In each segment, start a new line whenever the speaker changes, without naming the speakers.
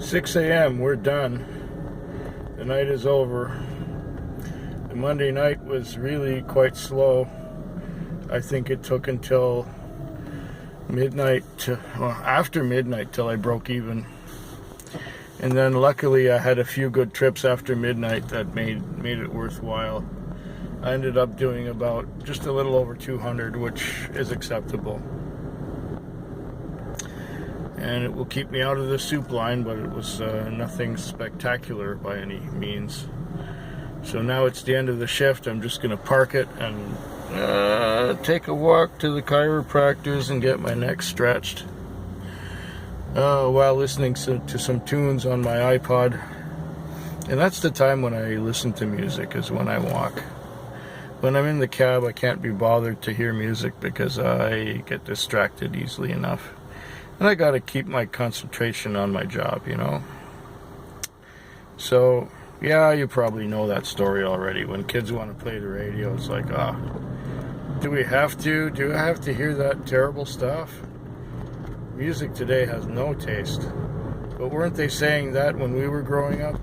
6 a.m. We're done. The night is over. The Monday night was really quite slow. I think it took until midnight after midnight till I broke even. And then luckily I had a few good trips after midnight that made it worthwhile. I ended up doing about just a little over 200, which is acceptable. And it will keep me out of the soup line, but it was nothing spectacular by any means. So now it's the end of the shift. I'm just going to park it and take a walk to the chiropractor's and get my neck stretched while listening to some tunes on my iPod. And that's the time when I listen to music, is when I walk. When I'm in the cab, I can't be bothered to hear music because I get distracted easily enough. And I got to keep my concentration on my job, you know. So, yeah, you probably know that story already. When kids want to play the radio, it's like, do we have to? Do I have to hear that terrible stuff? Music today has no taste. But weren't they saying that when we were growing up?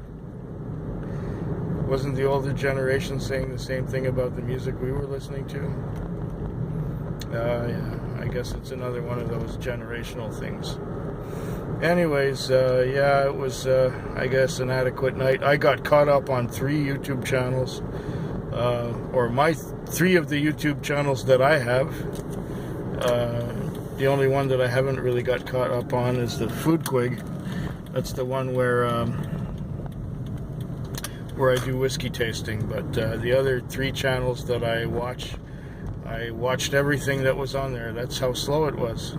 Wasn't the older generation saying the same thing about the music we were listening to? Yeah, I guess it's another one of those generational things. Anyways, yeah, it was, I guess, an adequate night. I got caught up on 3 YouTube channels, or my 3 of the YouTube channels that I have. The only one that I haven't really got caught up on is the Food Quig. That's the one where I do whiskey tasting. But the other 3 channels that I watched everything that was on there. That's how slow it was.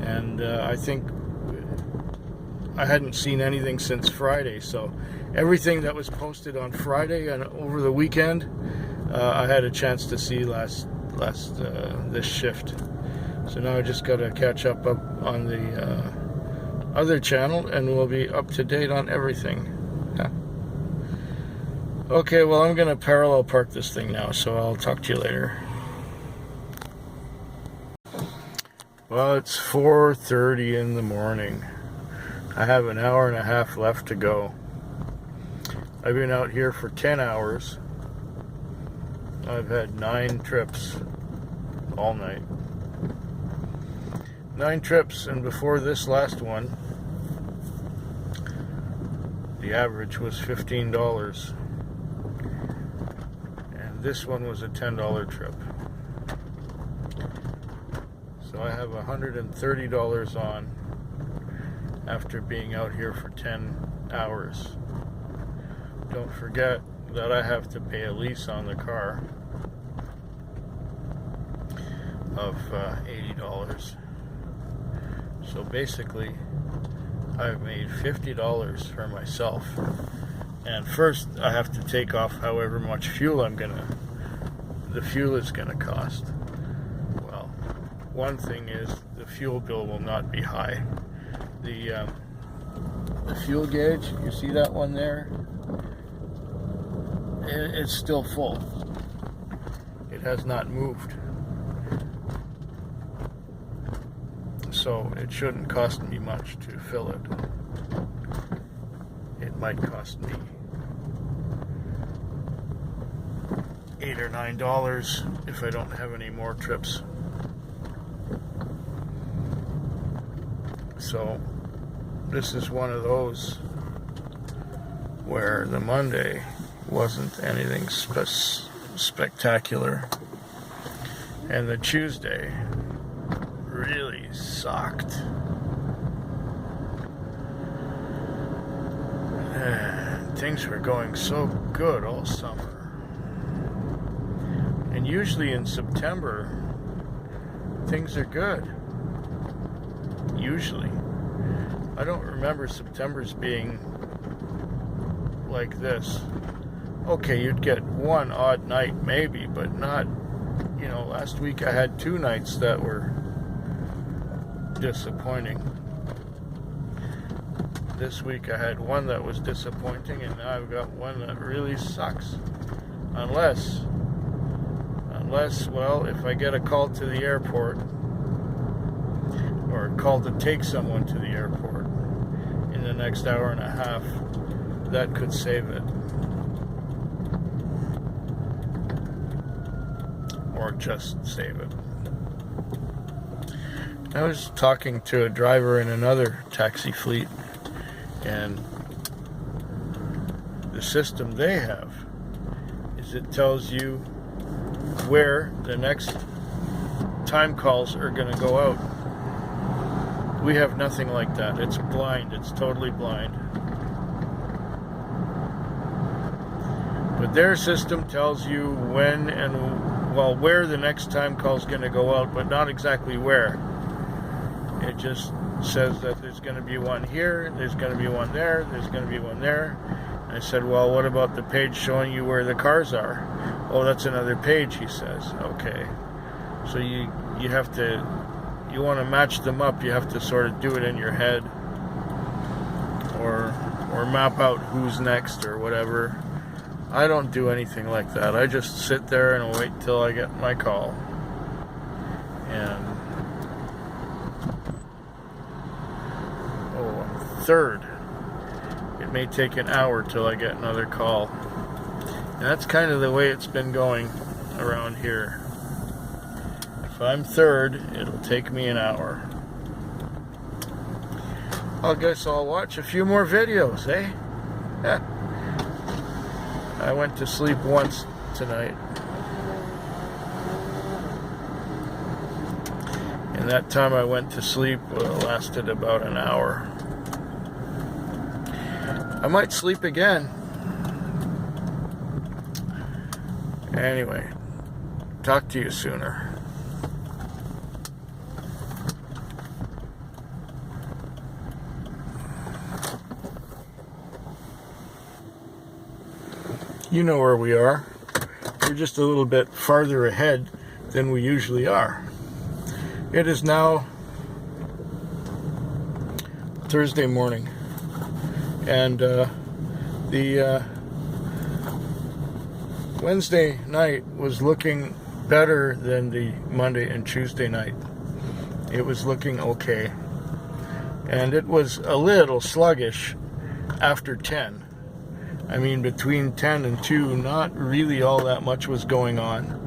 And I think I hadn't seen anything since Friday, so everything that was posted on Friday and over the weekend, I had a chance to see last this shift. So now I just got to catch up on the other channel, and we'll be up to date on everything. Okay, well, I'm going to parallel park this thing now, so I'll talk to you later. Well, it's 4:30 in the morning. I have an hour and a half left to go. I've been out here for 10 hours. I've had 9 trips all night. 9 trips, and before this last one, the average was $15. And this one was a $10 trip. So I have $130 on after being out here for 10 hours. Don't forget that I have to pay a lease on the car of $80. So basically, I've made $50 for myself. And first, I have to take off however much fuel the fuel is gonna cost. Well, one thing is the fuel bill will not be high. The fuel gauge, you see that one there? It's still full. It has not moved. So it shouldn't cost me much to fill it. It might cost me $8 or $9 if I don't have any more trips. So this is one of those where the Monday wasn't anything spectacular, and the Tuesday really sucked. Things were going so good all summer, and usually in September things are good. Usually. I don't remember September's being like this. Okay, you'd get one odd night maybe, but not, you know, last week I had 2 nights that were disappointing. This week I had one that was disappointing, and now I've got one that really sucks. Unless, well, if I get a call to the airport, or a call to take someone to the airport, and the next hour and a half, that could save it. Or just save it. I was talking to a driver in another taxi fleet, and the system they have is it tells you where the next time calls are going to go out. We have nothing like that. It's blind. It's totally blind. But their system tells you when and, well, where the next time call is going to go out, but not exactly where. It just says that there's going to be one here, there's going to be one there, there's going to be one there. And I said, well, what about the page showing you where the cars are? Oh, that's another page, he says. Okay. So you have to, you want to match them up, you have to sort of do it in your head, or map out who's next or whatever. I don't do anything like that. I just sit there and wait till I get my call. And third, it may take an hour till I get another call. And that's kind of the way it's been going around here. If I'm third, it'll take me an hour. I guess I'll watch a few more videos, eh? I went to sleep once tonight. And that time I went to sleep lasted about an hour. I might sleep again. Anyway, talk to you sooner. You know where we are. We're just a little bit farther ahead than we usually are. It is now Thursday morning. And the Wednesday night was looking better than the Monday and Tuesday night. It was looking okay. And it was a little sluggish after 10. I mean, between 10 and 2, not really all that much was going on.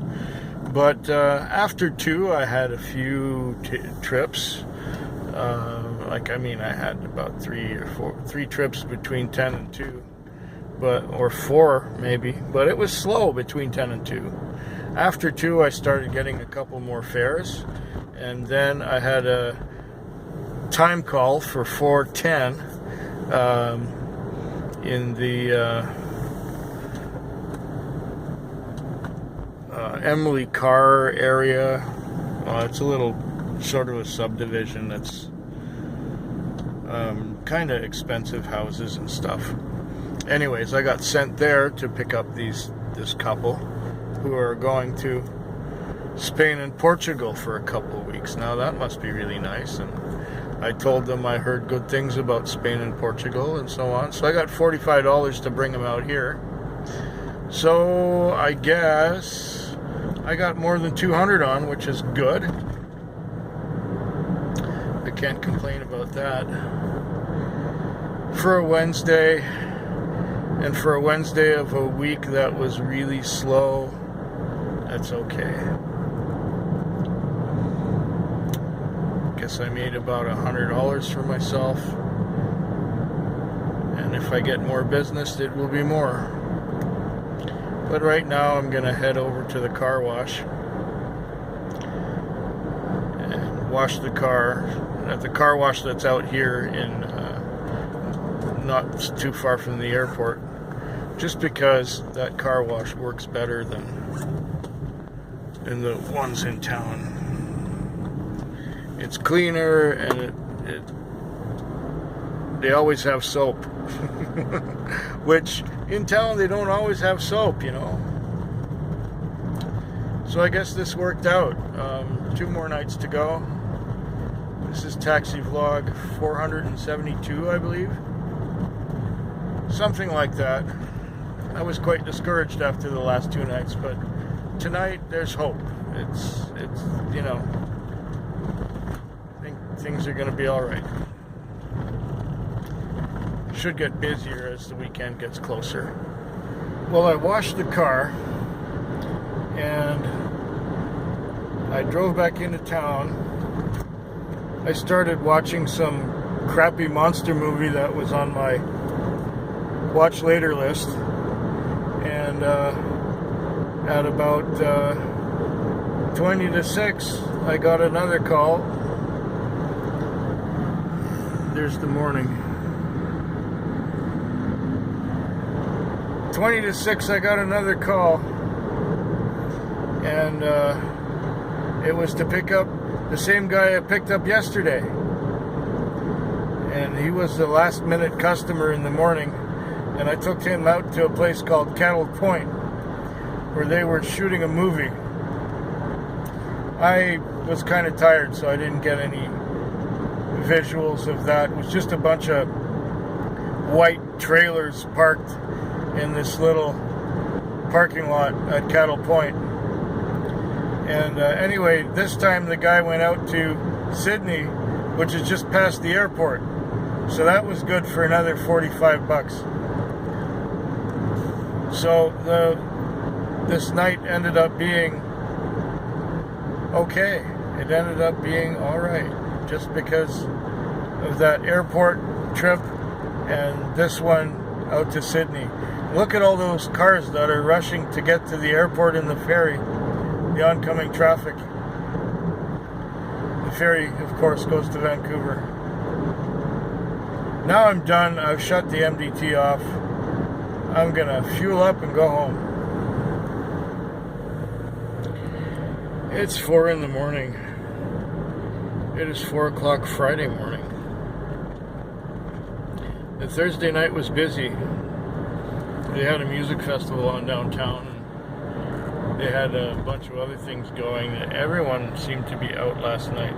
But after 2, I had a few trips. I had about 3 trips between 10 and 2, or 4 maybe, but it was slow between 10 and 2. After 2, I started getting a couple more fares, and then I had a time call for 4:10 in the Emily Carr area. It's a little sort of a subdivision that's kind of expensive houses and stuff. Anyways, I got sent there to pick up this couple who are going to Spain and Portugal for a couple of weeks. Now that must be really nice. And I told them I heard good things about Spain and Portugal and so on. So I got $45 to bring them out here. So I guess I got more than 200 on, which is good. I can't complain about that. For a Wednesday, and for a Wednesday of a week that was really slow, that's okay. Guess I made about $100 for myself. And if I get more business, it will be more. But right now I'm gonna head over to the car wash and wash the car at the car wash that's out here in not too far from the airport, just because that car wash works better than the ones in town. It's cleaner, and they always have soap. Which in town they don't always have soap, you know. So I guess this worked out. 2 more nights to go. This is Taxi Vlog 472, I believe. Something like that. I was quite discouraged after the last 2 nights, but tonight there's hope. It's you know, I think things are going to be all right. should get busier as the weekend gets closer. Well, I washed the car and I drove back into town. I started watching some crappy monster movie that was on my watch later list, and at about 20 to 6 I got another call. There's the morning. 20 to 6 I got another call, and it was to pick up the same guy I picked up yesterday, and he was the last minute customer in the morning, and I took him out to a place called Kettle Point where they were shooting a movie. I was kind of tired, so I didn't get any visuals of that. It was just a bunch of white trailers parked in this little parking lot at Kettle Point. And anyway, this time the guy went out to Sydney, which is just past the airport. So that was good for another 45 bucks. So this night ended up being okay. It ended up being all right, just because of that airport trip and this one out to Sydney. Look at all those cars that are rushing to get to the airport in the ferry, the oncoming traffic. The ferry, of course, goes to Vancouver. Now I'm done. I've shut the MDT off. I'm gonna fuel up and go home. It's 4 in the morning. It is 4 o'clock Friday morning. The Thursday night was busy. They had a music festival on downtown. They had a bunch of other things going. Everyone seemed to be out last night.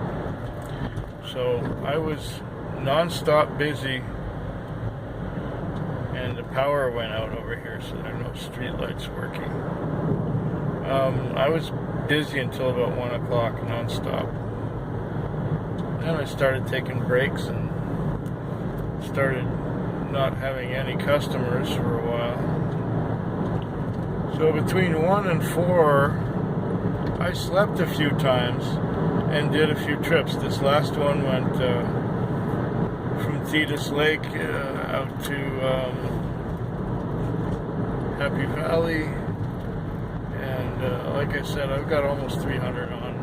So I was non-stop busy, and the power went out over here, so there are no street lights working. I was busy until about 1 o'clock non-stop. Then I started taking breaks and started not having any customers for a while. So between 1 and 4, I slept a few times and did a few trips. This last one went from Thetis Lake out to Happy Valley, and like I said, I've got almost 300 on,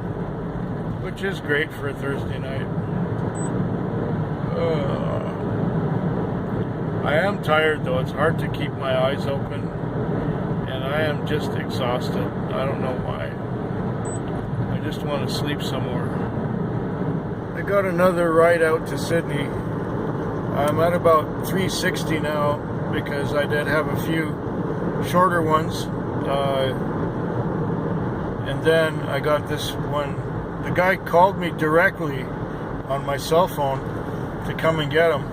which is great for a Thursday night. I am tired though. It's hard to keep my eyes open, and I am just exhausted. I don't know why. I just want to sleep some more. I got another ride out to Sydney. I'm at about 360 now because I did have a few shorter ones, and then I got this one. The guy called me directly on my cell phone to come and get him,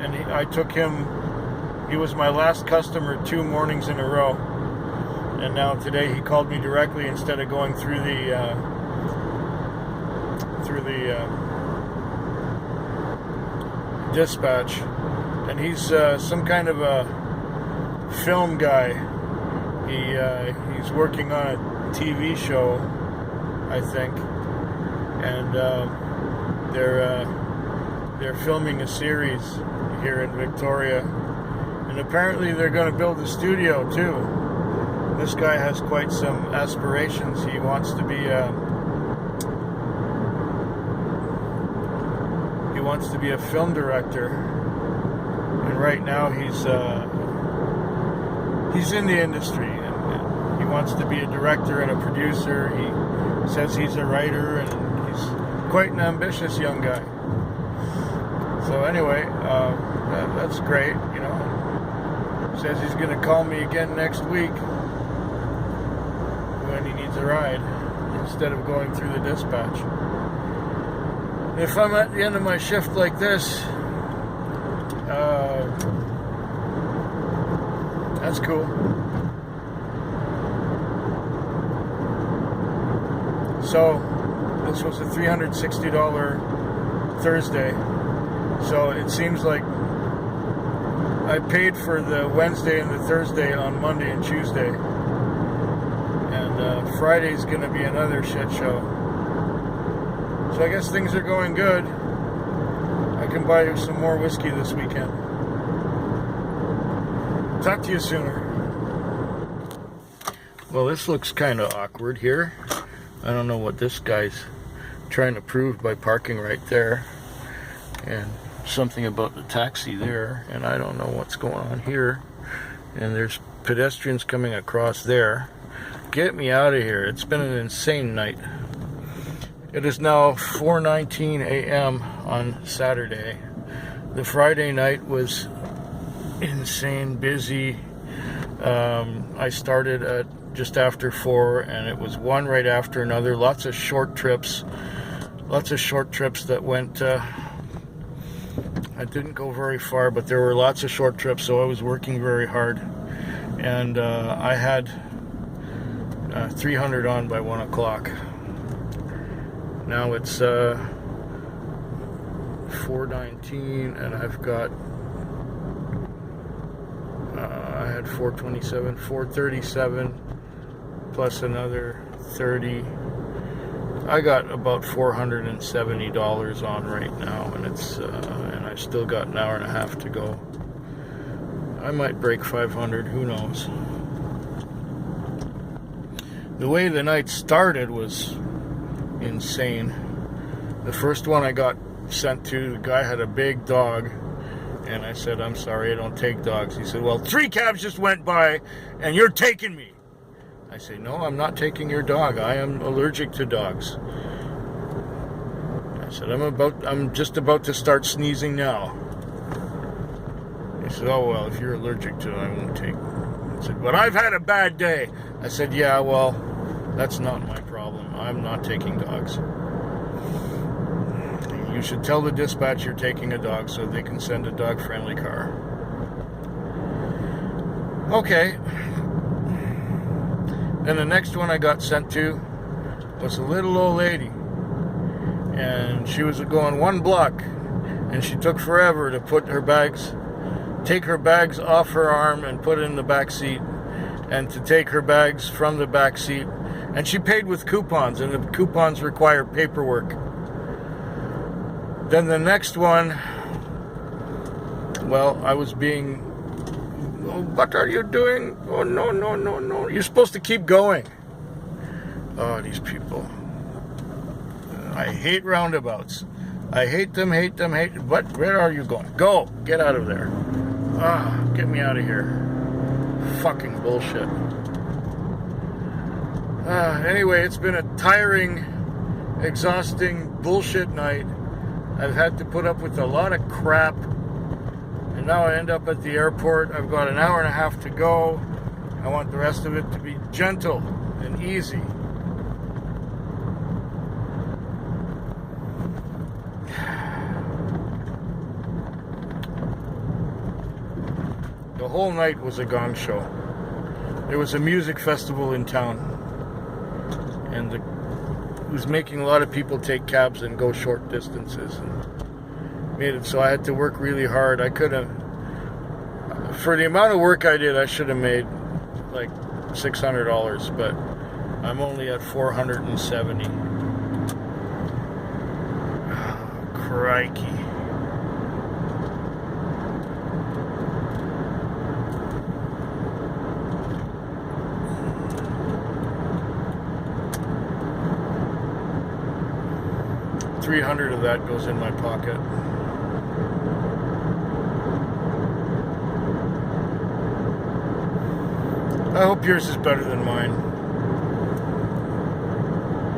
and I took him. He was my last customer 2 mornings in a row, and now today he called me directly instead of going through the dispatch. And he's some kind of a film guy. He's working on a TV show, I think, and they're filming a series here in Victoria, and apparently they're going to build a studio too. This guy has quite some aspirations. He wants to be a film director, and right now he's in the industry, and he wants to be a director and a producer. He says he's a writer, and he's quite an ambitious young guy. So anyway, that's great, you know. Says he's going to call me again next week when he needs a ride instead of going through the dispatch. If I'm at the end of my shift like this, that's cool. So this was a $360 Thursday. So it seems like I paid for the Wednesday and the Thursday on Monday and Tuesday. And Friday's going to be another shit show. So I guess things are going good. I can buy you some more whiskey this weekend. Talk to you sooner. Well, this looks kind of awkward here. I don't know what this guy's trying to prove by parking right there. And something about the taxi there. And I don't know what's going on here. And there's pedestrians coming across there. Get me out of here. It's been an insane night. It is now 4:19 a.m. on Saturday. The Friday night was insane busy. I started at just after 4, and it was one right after another. Lots of short trips that went, I didn't go very far, but there were lots of short trips, so I was working very hard. And I had 300 on by 1 o'clock. Now it's 4:19, and I've got I had 427, 437 plus another 30. I got about $470 on right now, and it's and I've still got an hour and a half to go. I might break 500, who knows. The way the night started was insane. The first one I got sent to, the guy had a big dog, and I said, I'm sorry, I don't take dogs. He said, well, 3 cabs just went by and you're taking me. I say, no, I'm not taking your dog. I am allergic to dogs. I said, I'm just about to start sneezing now. He said, oh, well, if you're allergic to it, I won't take it. I said, but I've had a bad day. I said, yeah, well, that's not my problem. I'm not taking dogs. You should tell the dispatch you're taking a dog so they can send a dog-friendly car. Okay. Then the next one I got sent to was a little old lady. And she was going 1 block. And she took forever to take her bags off her arm and put it in the back seat. And to take her bags from the back seat. And she paid with coupons, and the coupons require paperwork. Then the next one, well, I was being, oh, what are you doing? Oh, no, no, no, no. You're supposed to keep going. Oh, these people. I hate roundabouts. I hate them. But where are you going? Go. Get out of there. Ah, get me out of here. Fucking bullshit. Anyway, it's been a tiring, exhausting bullshit night. I've had to put up with a lot of crap, and now I end up at the airport. I've got an hour and a half to go. I want the rest of it to be gentle and easy. The whole night was a gong show. There was a music festival in town, and it was making a lot of people take cabs and go short distances, and made it so I had to work really hard. I could have, for the amount of work I did, I should have made like $600, but I'm only at 470. Oh, crikey. $300 of that goes in my pocket. I hope yours is better than mine.